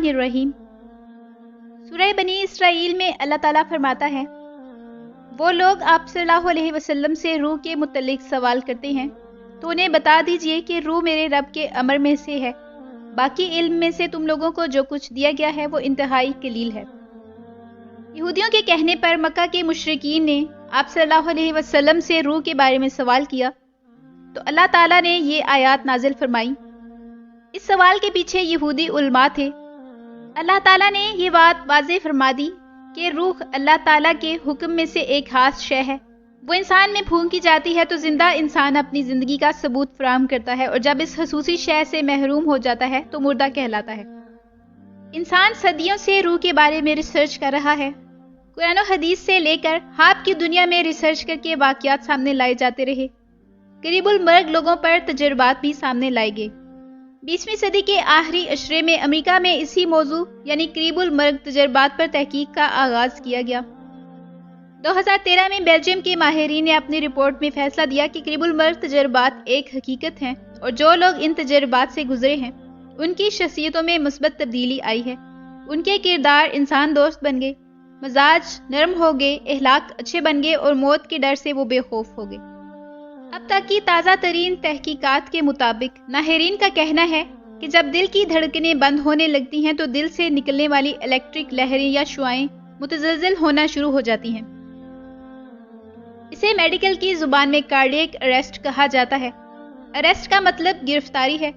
الرحیم۔ سورہ بنی اسرائیل میں اللہ تعالیٰ فرماتا ہے، وہ لوگ آپ صلی اللہ علیہ وسلم سے روح کے متعلق سوال کرتے ہیں تو انہیں بتا دیجئے کہ روح میرے رب کے امر میں سے ہے، باقی علم میں سے تم لوگوں کو جو کچھ دیا گیا ہے وہ انتہائی قلیل ہے۔ یہودیوں کے کہنے پر مکہ کے مشرکین نے آپ صلی اللہ علیہ وسلم سے روح کے بارے میں سوال کیا تو اللہ تعالیٰ نے یہ آیات نازل فرمائی۔ اس سوال کے پیچھے یہودی علماء تھے۔ اللہ تعالیٰ نے یہ بات واضح فرما دی کہ روح اللہ تعالیٰ کے حکم میں سے ایک خاص شے ہے۔ وہ انسان میں پھونکی جاتی ہے تو زندہ انسان اپنی زندگی کا ثبوت فراہم کرتا ہے، اور جب اس خصوصی شے سے محروم ہو جاتا ہے تو مردہ کہلاتا ہے۔ انسان صدیوں سے روح کے بارے میں ریسرچ کر رہا ہے۔ قرآن و حدیث سے لے کر خواب کی دنیا میں ریسرچ کر کے واقعات سامنے لائے جاتے رہے۔ قریب المرگ لوگوں پر تجربات بھی سامنے لائے گئے۔ 20ویں صدی کے آخری عشرے میں امریکہ میں اسی موضوع یعنی قریب المرگ تجربات پر تحقیق کا آغاز کیا گیا۔ 2013 میں بیلجیم کے ماہرین نے اپنی رپورٹ میں فیصلہ دیا کہ قریب المرگ تجربات ایک حقیقت ہیں، اور جو لوگ ان تجربات سے گزرے ہیں ان کی شخصیتوں میں مثبت تبدیلی آئی ہے۔ ان کے کردار انسان دوست بن گئے، مزاج نرم ہو گئے، اخلاق اچھے بن گئے، اور موت کے ڈر سے وہ بے خوف ہو گئے۔ اب تک کی تازہ ترین تحقیقات کے مطابق ماہرین کا کہنا ہے کہ جب دل کی دھڑکنیں بند ہونے لگتی ہیں تو دل سے نکلنے والی الیکٹرک لہریں یا شعاعیں متزلزل ہونا شروع ہو جاتی ہیں۔ اسے میڈیکل کی زبان میں کارڈیک اریسٹ کہا جاتا ہے۔ اریسٹ کا مطلب گرفتاری ہے،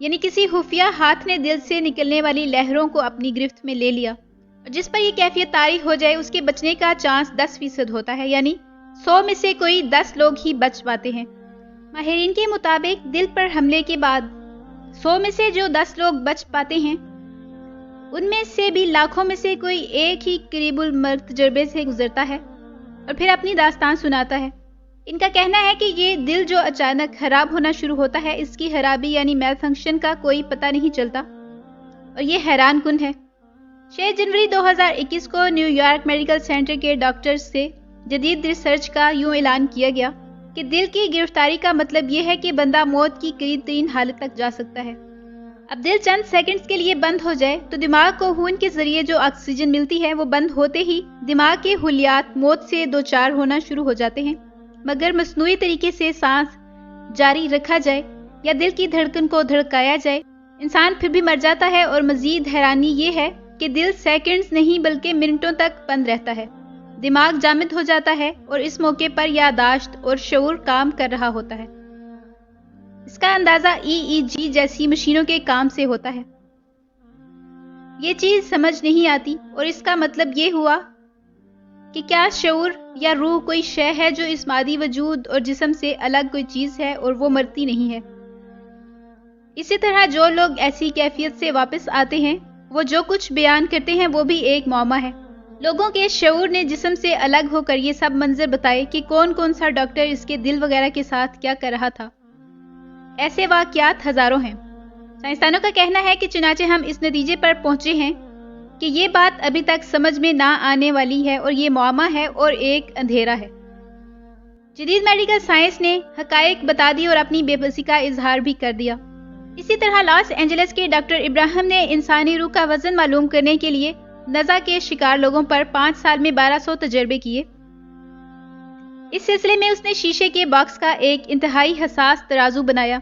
یعنی کسی خفیہ ہاتھ نے دل سے نکلنے والی لہروں کو اپنی گرفت میں لے لیا، اور جس پر یہ کیفیت طاری ہو جائے اس کے بچنے کا چانس 10% ہوتا ہے، یعنی 100 میں سے کوئی 10 لوگ ہی بچ پاتے ہیں۔ ماہرین کے مطابق دل پر حملے کے بعد 100 میں سے جو 10 لوگ بچ پاتے ہیں ان میں سے بھی لاکھوں میں سے کوئی ایک ہی قریب المرگ تجربے سے گزرتا ہے اور پھر اپنی داستان سناتا ہے۔ ان کا کہنا ہے کہ یہ دل جو اچانک خراب ہونا شروع ہوتا ہے، اس کی خرابی یعنی میل فنکشن کا کوئی پتہ نہیں چلتا، اور یہ حیران کن ہے۔ 6 جنوری 2021 کو نیو یارک میڈیکل سینٹر کے ڈاکٹرز سے جدید ریسرچ کا یوں اعلان کیا گیا کہ دل کی گرفتاری کا مطلب یہ ہے کہ بندہ موت کی قریب ترین حالت تک جا سکتا ہے۔ اب دل چند سیکنڈز کے لیے بند ہو جائے تو دماغ کو خون کے ذریعے جو آکسیجن ملتی ہے وہ بند ہوتے ہی دماغ کے خلیات موت سے دوچار ہونا شروع ہو جاتے ہیں۔ مگر مصنوعی طریقے سے سانس جاری رکھا جائے یا دل کی دھڑکن کو دھڑکایا جائے، انسان پھر بھی مر جاتا ہے، اور مزید حیرانی یہ ہے کہ دل سیکنڈز نہیں بلکہ منٹوں تک بند رہتا ہے۔ دماغ جامد ہو جاتا ہے اور اس موقع پر یادداشت اور شعور کام کر رہا ہوتا ہے۔ اس کا اندازہ EEG جیسی مشینوں کے کام سے ہوتا ہے۔ یہ چیز سمجھ نہیں آتی، اور اس کا مطلب یہ ہوا کہ کیا شعور یا روح کوئی شے ہے جو اس مادی وجود اور جسم سے الگ کوئی چیز ہے اور وہ مرتی نہیں ہے۔ اسی طرح جو لوگ ایسی کیفیت سے واپس آتے ہیں وہ جو کچھ بیان کرتے ہیں وہ بھی ایک معمہ ہے۔ لوگوں کے شعور نے جسم سے الگ ہو کر یہ سب منظر بتائے کہ کون کون سا ڈاکٹر اس کے دل وغیرہ کے ساتھ کیا کر رہا تھا۔ ایسے واقعات ہزاروں ہیں۔ سائنسدانوں کا کہنا ہے کہ چنانچہ ہم اس نتیجے پر پہنچے ہیں کہ یہ بات ابھی تک سمجھ میں نہ آنے والی ہے، اور یہ معمہ ہے اور ایک اندھیرا ہے۔ جدید میڈیکل سائنس نے حقائق بتا دی اور اپنی بے بسی کا اظہار بھی کر دیا۔ اسی طرح لاس اینجلس کے ڈاکٹر ابراہیم نے انسانی روح کا وزن معلوم کرنے کے لیے نزع کے شکار لوگوں پر 5 سال میں 1200 تجربے کیے۔ اس سلسلے میں اس نے شیشے کے باکس کا ایک انتہائی حساس ترازو بنایا۔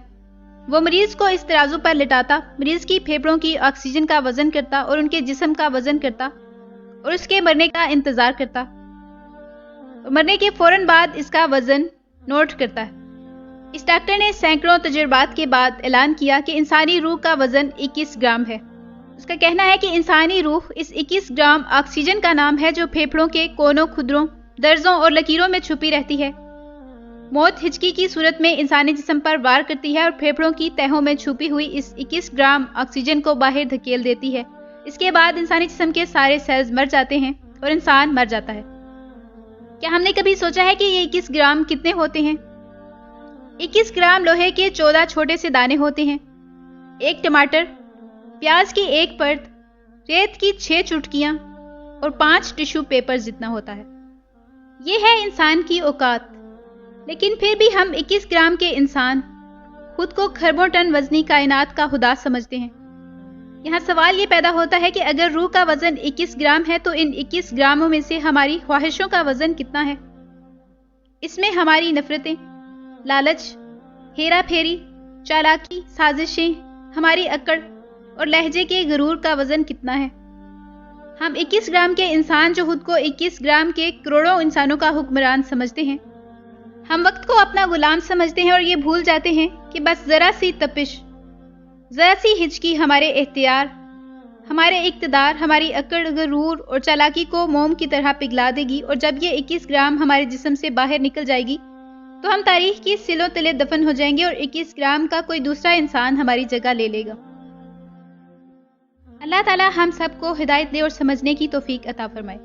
وہ مریض کو اس ترازو پر لٹاتا، مریض کی پھیپھڑوں کی آکسیجن کا وزن کرتا اور ان کے جسم کا وزن کرتا اور اس کے مرنے کا انتظار کرتا، اور مرنے کے فوراً بعد اس کا وزن نوٹ کرتا ہے۔ اس ڈاکٹر نے سینکڑوں تجربات کے بعد اعلان کیا کہ انسانی روح کا وزن 21 گرام ہے۔ اس کا کہنا ہے کہ انسانی روح اس 21 گرام آکسیجن کا نام ہے جو پھیپھڑوں کے کونوں، کھدروں، درزوں اور لکیروں میں چھپی رہتی ہے۔ موت ہچکی کی صورت میں انسانی جسم پر وار کرتی ہے اور پھیپھڑوں کی تہوں میں چھپی ہوئی اس 21 گرام آکسیجن کو باہر دھکیل دیتی ہے۔ اس کے بعد انسانی جسم کے سارے سیلز مر جاتے ہیں اور انسان مر جاتا ہے۔ کیا ہم نے کبھی سوچا ہے کہ یہ 21 گرام کتنے ہوتے ہیں؟ 21 گرام لوہے کے 14 چھوٹے سے دانے ہوتے ہیں، ایک ٹماٹر، پیاز کی ایک پرت، ریت کی 6 چٹکیاں اور 5 ٹشو پیپر جتنا ہوتا ہے۔ یہ ہے انسان کی اوقات، لیکن پھر بھی ہم 21 گرام کے انسان خود کو کھربوں ٹن وزنی کائنات کا خدا سمجھتے ہیں۔ یہاں سوال یہ پیدا ہوتا ہے کہ اگر روح کا وزن 21 گرام ہے تو ان 21 گراموں میں سے ہماری خواہشوں کا وزن کتنا ہے؟ اس میں ہماری نفرتیں، لالچ، ہیرا پھیری، چالاکی، سازشیں، ہماری اکڑ اور لہجے کے غرور کا وزن کتنا ہے؟ ہم 21 گرام کے انسان جو خود کو 21 گرام کے کروڑوں انسانوں کا حکمران سمجھتے ہیں، ہم وقت کو اپنا غلام سمجھتے ہیں اور یہ بھول جاتے ہیں کہ بس ذرا سی تپش، ذرا سی ہچکی ہمارے اختیار، ہمارے اقتدار، ہماری اکڑ، غرور اور چالاکی کو موم کی طرح پگھلا دے گی، اور جب یہ 21 گرام ہمارے جسم سے باہر نکل جائے گی تو ہم تاریخ کی سلوں تلے دفن ہو جائیں گے اور 21 گرام کا کوئی دوسرا انسان ہماری جگہ لے لے گا۔ اللہ تعالیٰ ہم سب کو ہدایت دے اور سمجھنے کی توفیق عطا فرمائے۔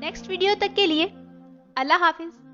نیکسٹ ویڈیو تک کے لیے اللہ حافظ۔